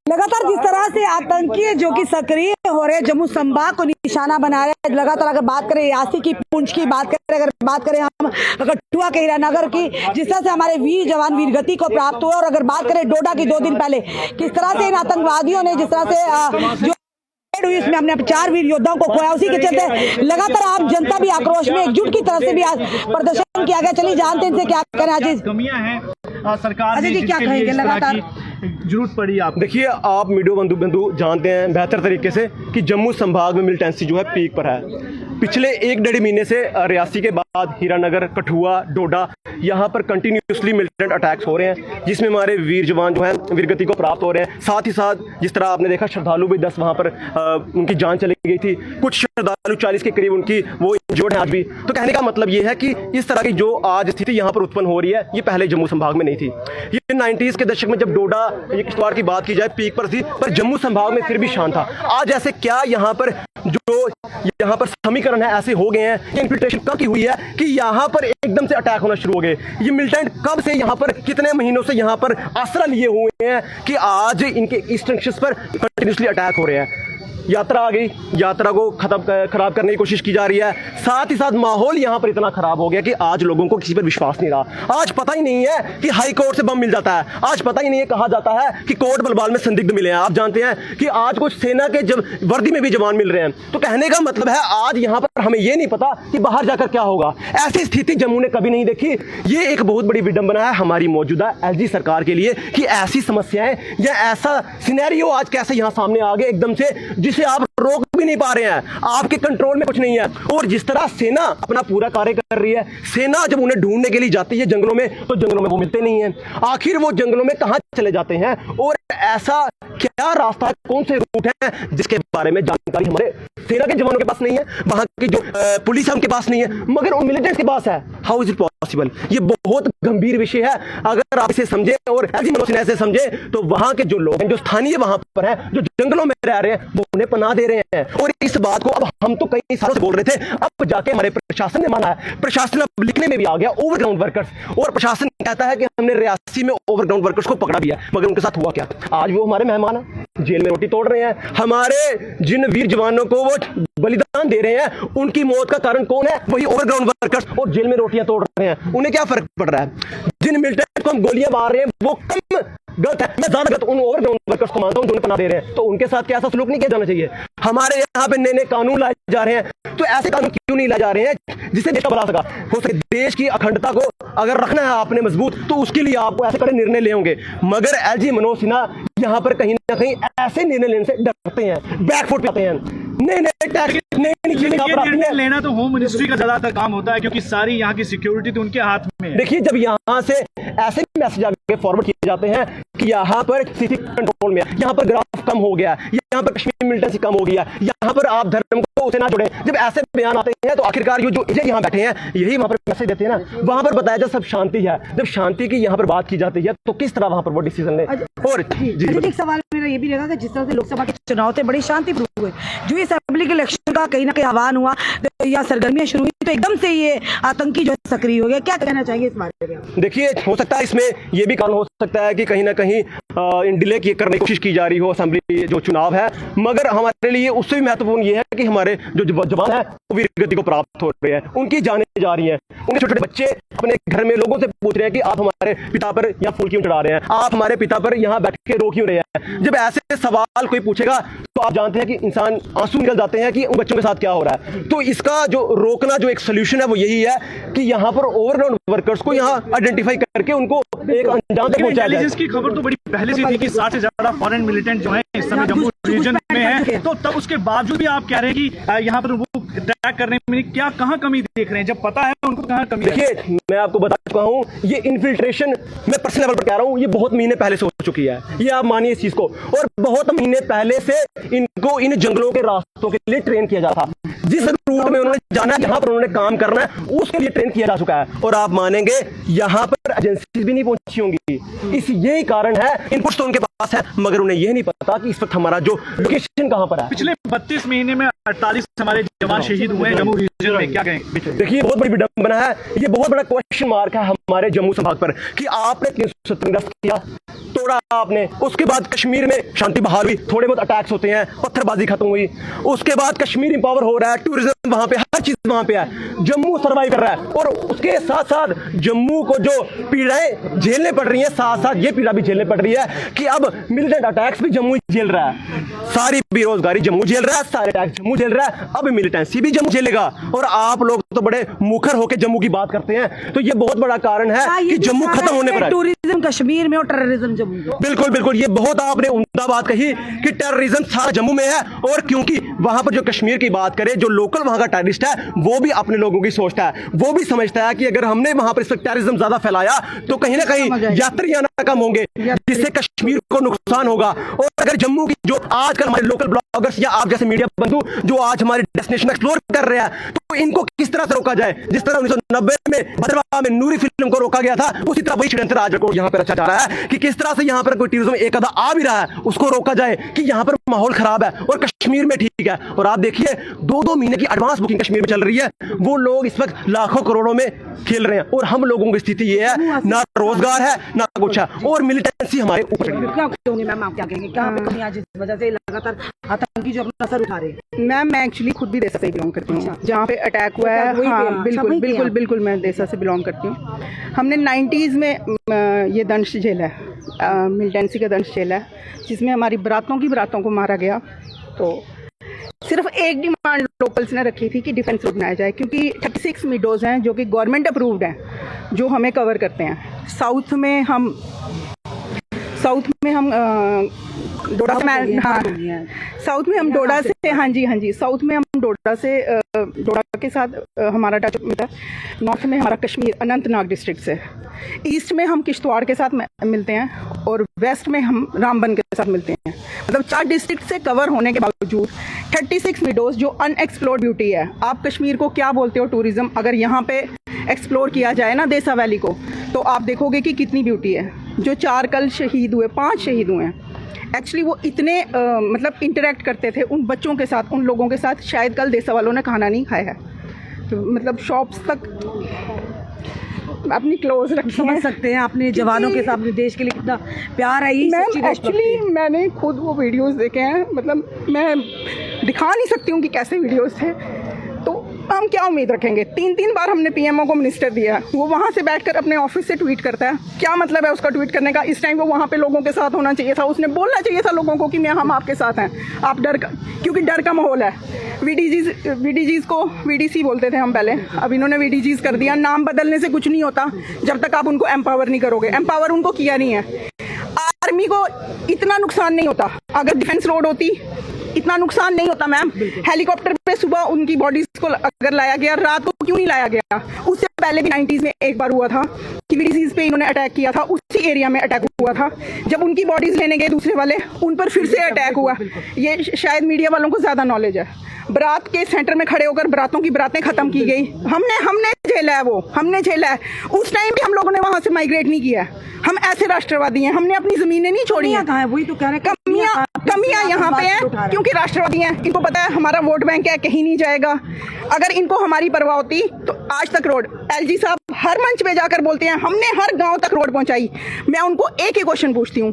लगातार जिस तरह से आतंकी जो कि सक्रिय हो रहे जम्मू संभाग को निशाना बना रहे हैं, लगातार अगर बात करें यासी की, पुंछ की बात करें, अगर बात करें हम कठुआ के हीरानगर की, जिस तरह से हमारे वीर जवान वीर गति को प्राप्त हुआ, और अगर बात करें डोडा की 2 दिन पहले किस तरह से इन आतंकवादियों ने जिस तरह से जो हुई इसमें हमने 4 वीर योद्धाओं को खोया, उसी के चलते लगातार आम जनता भी आक्रोश में एकजुट की तरफ से भी आज प्रदर्शन किया गया। चलिए जानते हैं इनसे क्या कहना है। कमियां हैं सरकार जी क्या कहेंगे लगातार जरूरत पड़ी आप? देखिए, आप मीडिया बंधु जानते हैं बेहतर तरीके से कि जम्मू संभाग में मिलिटेंसी जो है पीक पर है। पिछले 1-1.5 महीने से रियासी के बाद हीरानगर, कठुआ, डोडा यहाँ पर कंटिन्यूसली मिलिटेंट अटैक्स हो रहे हैं, जिसमें हमारे वीर जवान जो हैं वीरगति को प्राप्त हो रहे हैं। साथ ही साथ जिस तरह आपने देखा श्रद्धालु भी 10 वहाँ पर उनकी जान चली गई थी, कुछ श्रद्धालु 40 के करीब उनकी वो इंजर्ड है आज भी। तो कहने का मतलब ये है कि इस तरह की जो आज स्थिति यहाँ पर उत्पन्न हो रही है, ये पहले जम्मू संभाग में नहीं थी। ये 90s के दशक में जब डोडा किश्तवाड़ की बात की जाए पीक पर थी, पर जम्मू संभाग में फिर भी शांत था। आज ऐसे क्या यहाँ पर जो यहाँ पर समीकरण है ऐसे हो गए हैं, इन्फिल्ट्रेशन कब की हुई है कि यहाँ पर एकदम से अटैक होना शुरू हो गए। ये मिलिटेंट कब से यहाँ पर, कितने महीनों से यहाँ पर आसरा लिए हुए हैं कि आज इनके ईस्टर्न पर कंटिन्यूसली अटैक हो रहे हैं। यात्रा आ गई, यात्रा को खराब करने की कोशिश की जा रही है। साथ ही साथ माहौल यहाँ पर इतना खराब हो गया कि आज लोगों को किसी पर विश्वास नहीं रहा। आज पता ही नहीं है कि हाई कोर्ट से बम मिल जाता है, आज पता ही नहीं है, कहा जाता है कि कोट बलबाल में संदिग्ध मिले हैं। आप जानते हैं कि आज कुछ सेना के वर्दी में भी जवान मिल रहे हैं। तो कहने का मतलब है आज यहाँ पर हमें यह नहीं पता कि बाहर जाकर क्या होगा। ऐसी स्थिति जम्मू ने कभी नहीं देखी। ये एक बहुत बड़ी विडंबना है हमारी मौजूदा एलजी सरकार के लिए कि ऐसी समस्याएं या ऐसा सिनेरियो आज कैसे यहाँ सामने आ गए एकदम से, जिसे आप रोक भी नहीं पा रहे हैं, आपके कंट्रोल में कुछ नहीं है। और जिस तरह सेना अपना पूरा कार्य कर रही है, सेना जब उन्हें ढूंढने के लिए जाती है जंगलों में, तो जंगलों में वो मिलते नहीं हैं। आखिर वो जंगलों में कहां चले जाते हैं और ऐसा क्या रास्ता है, कौन से रूट है जिसके बारे में जानकारी हमारे सेना के जवानों के पास नहीं है, वहां की जो पुलिस है उनके पास नहीं है, मगर उन मिलिटेंट्स के पास है। How is it possible? ये बहुत गंभीर विषय है। अगर आप इसे समझे और ऐसे समझे तो वहां के जो लोग हैं, जो स्थानीय वहां पर हैं, जो जंगलों में रह रहे हैं, वो उन्हें पनाह दे रहे हैं। और इस बात को अब हम तो कई सालों से बोल रहे थे, अब जाके हमारे प्रशासन ने माना है। प्रशासन अब लिखने में भी आ गया ओवरग्राउंड वर्कर्स, और प्रशासन कहता है कि हमने रियासी में ओवरग्राउंड वर्कर्स को पकड़ा दिया। मगर उनके साथ हुआ क्या? आज वो हमारे मेहमान हैं, जेल में रोटी तोड़ रहे हैं। हमारे जिन वीर जवानों को वो बलिदान दे रहे हैं, उनकी मौत का कारण कौन है? वही ओवरग्राउंड वर्कर्स, और जेल में रोटियां तोड़ रहे हैं। उन्हें क्या फर्क पड़ रहा है? जिन मिलिटेंट को हम गोलियां मार रहे हैं वो कम गलत है, मैं ज्यादा गलत उन ओवरग्राउंड वर्कर्स को मानता हूं जो उन्हें पनाह दे रहे हैं। तो उनके साथ क्या ऐसा सलूक नहीं किया जाना चाहिए? हमारे यहाँ पे नए नए कानून लाए जा रहे हैं, तो ऐसे कानून क्यों नहीं लाए जा रहे हैं जिससे देश का भला हो सके? देश की अखंडता को अगर रखना है आपने मजबूत, तो उसके लिए आपको ऐसे कड़े निर्णय ले होंगे। मगर एलजी मनोज सिन्हा यहाँ पर कहीं ना कहीं ऐसे निर्णय लेने से डरते हैं, बैकफुट पे आते हैं। निर्णय लेना तो होम मिनिस्ट्री का ज्यादातर काम होता है, क्योंकि सारी यहाँ की सिक्योरिटी तो उनके हाथ में है। देखिए, जब यहाँ से ऐसे मैसेज आगे फॉरवर्ड किए जाते हैं कि यहाँ पर स्थिति कंट्रोल में है, यहाँ पर ग्राफ कम हो गया, यहाँ पर कश्मीर मिलिटेंसी कम हो गया, यहाँ पर आप धर्म को उसे ना जोड़े, जब ऐसे बयान आते हैं तो आखिरकार जो यहाँ बैठे हैं यही वहां पर मैसेज देते हैं ना। वहां पर बताया जाए सब शांति है, जब शांति की यहाँ पर बात की जाती है तो किस तरह वहां पर वो डिसीजन ले। और एक सवाल मेरा ये भी रहेगा कि जिस तरह से लोकसभा के चुनाव थे बड़ी शांतिपूर्ण हुए, जो इस असेंबली के इलेक्शन का कहीं ना कहीं आह्वान हुआ तो या सरगर्मियां शुरू हुई, तो एकदम से ये आतंकी जो सक्रिय हो गया, क्या कहना चाहेंगे इस बारे में? देखिए, हो सकता है इसमें ये भी कारण हो सकता है कि कहीं ना कहीं डिले करने की कोशिश की जा रही हो असेंबली जो चुनाव है, मगर हमारे लिए उससे भी महत्वपूर्ण ये है कि हमारे जो जवान है वो वीरगति को प्राप्त हो रहे हैं, उनकी जानें जा रही हैं। उनके छोटे छोटे बच्चे अपने घर में लोगों से पूछ रहे हैं कि आप हमारे पिता पर यहाँ फूल क्यों चढ़ा रहे हैं, आप हमारे पिता पर यहाँ बैठ के रो क्यों रहे हैं। जब ऐसे सवाल कोई पूछेगा तो आप जानते हैं कि इंसान आंसू निकल जाते हैं कि उन बच्चों के साथ क्या हो रहा है। तो इसका जो रोकना जो एक सोल्यूशन है वो यही है कि यहाँ पर ओवरग्राउंड वर्कर्स को यहाँ आइडेंटिफाई करके उनको एक अंजाम तक पहुंचाया जाए। इंटेलिजेंस की खबर तो बड़ी पहले से थी कि 60 से ज्यादा फॉरेन मिलिटेंट जो है इस समय जम्मू रीजन में है, तो तब उसके बावजूद भी आप कह रहे हैं कि यहाँ पर वो अटैक करने में क्या कहाँ कमी देख रहे हैं, जब पता है उनको कहाँ कमी? देखिए, मैं आपको बता चुका हूँ, ये इन्फिल्ट्रेशन मैं पर्सनल लेवल पर कह रहा हूँ, ये बहुत महीने पहले से हो चुकी है, ये आप मानिए इस चीज को। और बहुत महीने पहले से इनको इन जंगलों के रास्ते के लिए ट्रेन किया जाता था। जिस रूट में उन्होंने जाना है, जहां पर उन्होंने काम करना है, उसके लिए ट्रेन किया जा चुका है। और आप मानेंगे यहां पर एजेंसी भी नहीं पहुंची होंगी। इस यही कारण है, इनपुट्स तो उनके पास है, मगर उन्हें यह नहीं पता कि इस वक्त हमारा जो लोकेशन कहां पर है। पिछले 32 महीने में 48 हमारे जवान शहीद हुए हैं जम्मू रीजन में, क्या कहें? देखिए, बहुत बड़ी विडंबना है, ये बहुत बड़ा क्वेश्चन मार्क है हमारे जम्मू संभाग पर कि आपने 370 किया, तोड़ा आपने, उसके बाद कश्मीर में शांति बहाल हुई, थोड़े बहुत अटैक्स होते हैं, पत्थरबाजी खत्म हुई, उसके बाद कश्मीर इंपावर हो रहा है, टूरिज्म वहां पे, हर चीज वहां पे है, जम्मू सर्वाइव कर रहा है। और उसके साथ साथ जम्मू को जो पीड़ाएं झेलने पड़ रही हैं, साथ साथ ये पीड़ा भी झेलने पड़ रही है कि अब मिलिटेंट अटैक्स भी जम्मू झेल रहा है, सारी बेरोजगारी जम्मू झेल रहा है, सारे अटैक्स जम्मू झेल रहा है, अब मिलिटेंसी भी जम्मू झेलेगा। और आप लोग तो बड़े मुखर होकर जम्मू की बात करते हैं, तो ये बहुत बड़ा कारण है कि जम्मू खत्म होने पर है। टूरिज्म कश्मीर में और टेररिज्म जम्मू में। बिल्कुल बिल्कुल, ये बहुत आपने उम्दा बात कही कि टेररिज्म सारा जम्मू में है। और क्योंकि वहां पर जो कश्मीर की बात करें, जो लोकल वहां का टेररिस्ट है, वो भी अपने लोगों की सोचता है, वो भी समझता है कि अगर हमने वहां पर इस वक्त टेररिज्म ज्यादा फैलाया तो कहीं ना कहीं यात्री आना कम होंगे, जिससे कश्मीर को नुकसान होगा। और अगर जम्मू की जो आजकल हमारे लोकल ब्लॉगर्स या आप जैसे मीडिया बंधु जो आज हमारे डेस्टिनेशन एक्सप्लोर कर रहे हैं, तो इनको किस तरह से रोका जाए? जिस तरह 1990 में भद्रवाह में नूरी फिल्म को रोका गया था, उसी तरह वही षड्यंत्र आज यहाँ पर रचा जा रहा है कि किस तरह से यहाँ पर कोई टूरिज्म एक आधा आ भी रहा है, उसको रोका जाए कि यहाँ पर माहौल खराब है और कश्मीर में ठीक है। और आप देखिए, 2-2 महीने की एडवांस बुकिंग कश्मीर में चल रही है, वो लोग इस वक्त लाखों करोड़ों में खेल रहे हैं, और हम लोगों की स्थिति ये है, ना रोजगार है ना कुछ है, और मिलिटेंसी हमारे ऊपर चढ़ी है। मैम आप क्या कहेंगे, कहाँ पे कमी आज इस वजह से लगातार आतंकी जो अपना असर उठा रहे हैं? मैम, मैं एक्चुअली खुद भी देसा से बिलोंग करती हूँ, जहाँ पे अटैक हुआ है। हाँ, बिल्कुल बिल्कुल बिल्कुल, मैं देसा से बिलोंग करती हूँ। हमने 90s में ये दंश झेला है, मिलिटेंसी का दंश झेला है, जिसमें हमारी बरातों को मारा गया। तो सिर्फ एक डिमांड लोकल्स ने रखी थी कि डिफेंस रोड बनाया जाए, क्योंकि 36 मीडोज हैं जो कि गवर्नमेंट अप्रूव्ड हैं, जो हमें कवर करते हैं। साउथ में हम डोडा से, हाँ, साउथ में हम डोडा से, हाँ जी, साउथ में हम डोडा से, डोडा के साथ हमारा टच मिलता है। नॉर्थ में हमारा कश्मीर अनंतनाग डिस्ट्रिक्ट से, ईस्ट में हम किश्तवाड़ के साथ मिलते हैं, और वेस्ट में हम रामबन के साथ मिलते हैं। मतलब 4 डिस्ट्रिक्ट से कवर होने के बावजूद 36 मीडोज जो अनएक्सप्लोर्ड ब्यूटी है। आप कश्मीर को क्या बोलते हो टूरिज्म, अगर यहाँ पे एक्सप्लोर किया जाए ना देसा वैली को, तो आप देखोगे कि कितनी ब्यूटी है। जो 4 कल शहीद हुए, 5 शहीद हुए हैं, एक्चुअली वो इतने मतलब इंटरेक्ट करते थे उन बच्चों के साथ, उन लोगों के साथ, शायद कल देसा वालों ने खाना नहीं खाया है। तो मतलब शॉप्स तक अपनी क्लोज रख समझ सकते हैं अपने जवानों के साथ, अपने देश के लिए कितना प्यार है। मैम, एक्चुअली मैंने खुद वो वीडियोस देखे हैं, मतलब मैं दिखा नहीं सकती हूँ कि कैसे वीडियोस थे। तो हम क्या उम्मीद रखेंगे? 3 बार हमने पीएमओ को मिनिस्टर दिया, वो वहाँ से बैठकर अपने ऑफिस से ट्वीट करता है। क्या मतलब है उसका ट्वीट करने का? इस टाइम वो वहाँ पे लोगों के साथ होना चाहिए था, उसने बोलना चाहिए था लोगों को कि हम आपके साथ हैं। आप क्योंकि डर का माहौल है। वीडीजीज को वीडीसी बोलते थे हम पहले, अब इन्होंने वीडीजीज कर दिया। नाम बदलने से कुछ नहीं होता जब तक आप उनको एम्पावर नहीं करोगे। एम्पावर उनको किया नहीं है। आर्मी को इतना नुकसान नहीं होता, अगर डिफेंस रोड होती इतना नुकसान नहीं होता मैम। हेलीकॉप्टर पे सुबह उनकी बॉडीज को अगर लाया गया, रात को क्यों नहीं लाया गया? उससे पहले भी 90s में एक बार हुआ था कि वीडीसीज पे इन्होंने अटैक किया था, उसी एरिया में अटैक हुआ था। जब उनकी बॉडीज लेने गए दूसरे वाले, उन पर फिर से अटैक हुआ। ये शायद मीडिया वालों को ज्यादा नॉलेज है। बारात के सेंटर में खड़े होकर बारातों की बारातें खत्म की गई। हमने झेला है, वो हमने झेला है। उस टाइम भी हम लोगों ने वहां से माइग्रेट नहीं किया। हम ऐसे राष्ट्रवादी हैं, हमने अपनी जमीनें नहीं छोड़ी हैं। वही तो कह रहे हैं, कमियां यहाँ पे हैं, क्योंकि राष्ट्रवादी हैं। इनको पता है हमारा वोट बैंक है, कहीं नहीं जाएगा। अगर इनको हमारी परवाह होती तो आज तक रोड, एलजी साहब हर मंच पे जाकर बोलते हैं हमने हर गांव तक रोड पहुंचाई। मैं उनको एक ही क्वेश्चन पूछती हूँ,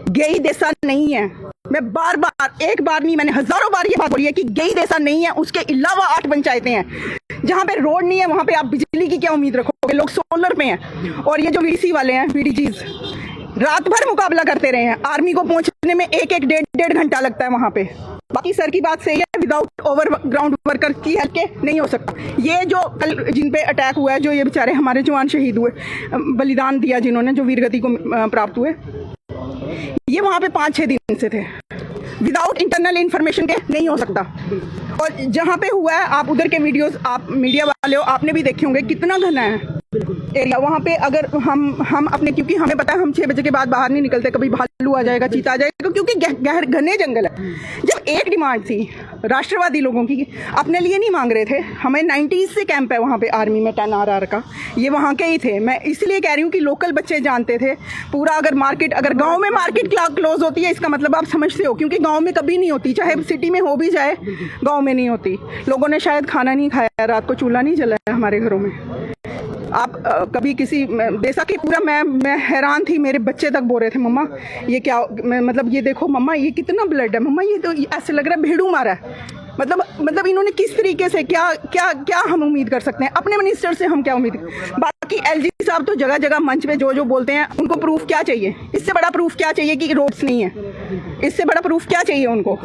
गई देसा नहीं है? मैं बार बार, एक बार नहीं, मैंने हजारों बार ये बात बोली है कि गई देसा नहीं है। उसके अलावा 8 पंचायतें हैं जहाँ पे रोड नहीं है, वहाँ पे आप बिजली की क्या उम्मीद रखोगे? लोग सोलर पे हैं। और ये जो वीडीसी वाले हैं, वीडीजीज, रात भर मुकाबला करते रहे हैं। आर्मी को पहुंचने में 1-1, 1.5 घंटा लगता है वहाँ पे। बाकी सर की बात सही है, विदाउट ओवरग्राउंड वर्कर की हेल्प के नहीं हो सकता। ये जो कल जिन पे अटैक हुआ है, जो ये बेचारे हमारे जवान शहीद हुए, बलिदान दिया जिन्होंने, जो वीरगति को प्राप्त हुए, ये वहाँ पे 5-6 दिन से थे। विदाउट इंटरनल इंफॉर्मेशन के नहीं हो सकता। और जहाँ पे हुआ है, आप उधर के वीडियोस, आप मीडिया वाले हो, आपने भी देखे होंगे कितना घना है एरिया वहाँ पे। अगर हम अपने, क्योंकि हमें पता है हम 6 बजे के बाद बाहर नहीं निकलते, कभी भालू आ जाएगा, चीता आ जाएगा, क्योंकि घने जंगल है। जब एक डिमांड थी राष्ट्रवादी लोगों की, अपने लिए नहीं मांग रहे थे, हमें 90s से कैंप है वहाँ पे आर्मी में 10 RR का, ये वहाँ के ही थे। मैं इसलिए कह रही हूँ कि लोकल बच्चे जानते थे पूरा। अगर मार्केट, अगर गांव में मार्केट क्लोज होती है इसका मतलब आप समझते हो, क्योंकि गांव में कभी नहीं होती, चाहे सिटी में हो भी जाए गांव में नहीं होती। लोगों ने शायद खाना नहीं खाया, रात को चूल्हा नहीं जलाया हमारे घरों में। आप कभी किसी बेशक पूरा मैं हैरान थी, मेरे बच्चे तक बोल रहे थे मम्मा ये क्या, मतलब ये देखो मम्मा ये कितना ब्लड है, मम्मा ये तो ऐसे लग रहा है भेड़ू मारा है। मतलब इन्होंने किस तरीके से क्या हम उम्मीद कर सकते हैं अपने मिनिस्टर से, हम क्या उम्मीद। बाकी LG साहब तो जगह जगह मंच पे जो बोलते हैं, उनको प्रूफ क्या चाहिए, इससे बड़ा प्रूफ क्या चाहिए कि रोड्स नहीं है, इससे बड़ा प्रूफ क्या चाहिए उनको।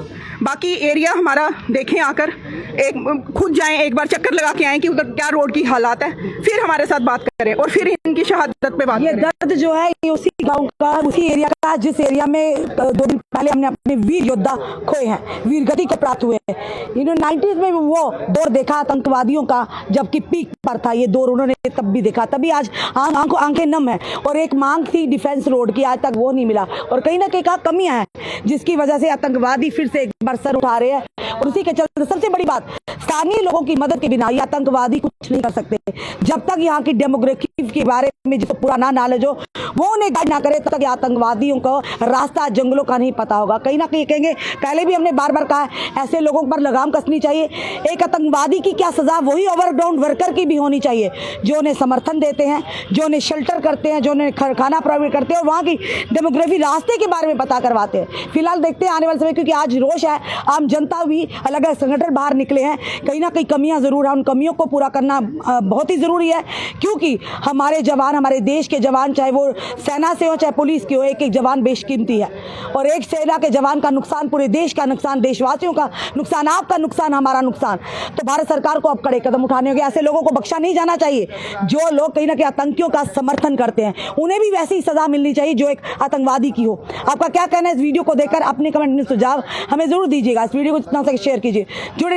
बाकी एरिया हमारा देखें आकर, एक खुद जाएं, एक बार चक्कर लगा के आएं कि उधर क्या रोड की हालात है, फिर हमारे साथ बात करें और फिर इनकी शहादत पे बात ये करें। दर्द जो है ये उसी गांव का, उसी एरिया का, जिस एरिया में 2 दिन पहले हमने अपने वीर योद्धा खोए हैं, वीर गति को प्राप्त हुए हैं। इन्होंने 90s में वो दौर देखा आतंकवादियों का, जबकि पीक पर था ये दौर, उन्होंने तब भी देखा, तभी आज आंखें नम है। और एक मांग थी डिफेंस रोड की, आज तक वो नहीं मिला, और कहीं ना कहीं कमियां हैं जिसकी वजह से आतंकवादी फिर से एक बार सर उठा रहे हैं। और उसी के चलते सबसे बड़ी बात, स्थानीय लोगों की मदद के बिना ये आतंकवादी कुछ नहीं कर सकते। जब तक यहाँ की डेमोग्राफी के बारे में जिसको पूरा ना नॉलेज हो, वो उन्हें गाइड ना करे, तब तक आतंकवादियों को रास्ता जंगलों का नहीं पता होगा। कहीं ना कहीं कहेंगे, पहले भी हमने बार बार कहा, ऐसे लोगों पर लगाम कसनी चाहिए। एक आतंकवादी की क्या सजा, वही ओवरग्राउंड वर्कर की भी होनी चाहिए, जो उन्हें समर्थन देते हैं, जो उन्हें शेल्टर करते हैं, जो उन्हें खाना प्रोवाइड करते हैं और वहाँ की डेमोग्राफी रास्ते के बारे में पता करवाते हैं। फिलहाल देखते हैं आने वाले समय, क्योंकि आज रोष है, आम जनता भी, अलग अलग संगठन बाहर निकले हैं, कहीं ना कहीं कमियां जरूर है, उन कमियों को पूरा करना बहुत ही जरूरी है। क्योंकि हमारे जवान, हमारे देश के जवान, चाहे वो सेना से हो चाहे पुलिस की हो, एक एक जवान बेशकीमती है। और एक सेना के जवान का नुकसान पूरे देश का नुकसान, देशवासियों का नुकसान, आपका नुकसान, हमारा नुकसान। तो भारत सरकार को अब कड़े कदम उठाने होंगे। ऐसे लोगों को बख्शा नहीं जाना चाहिए जो लोग कहीं ना कहीं आतंकियों का समर्थन करते हैं, उन्हें भी वैसी सजा मिलनी चाहिए जो एक आतंकवादी की हो। आपका क्या कहना है इस वीडियो को देखकर? अपने कमेंट में सुझाव हमें जरूर दीजिएगा। इस वीडियो को जितना से शेयर कीजिए। जुड़े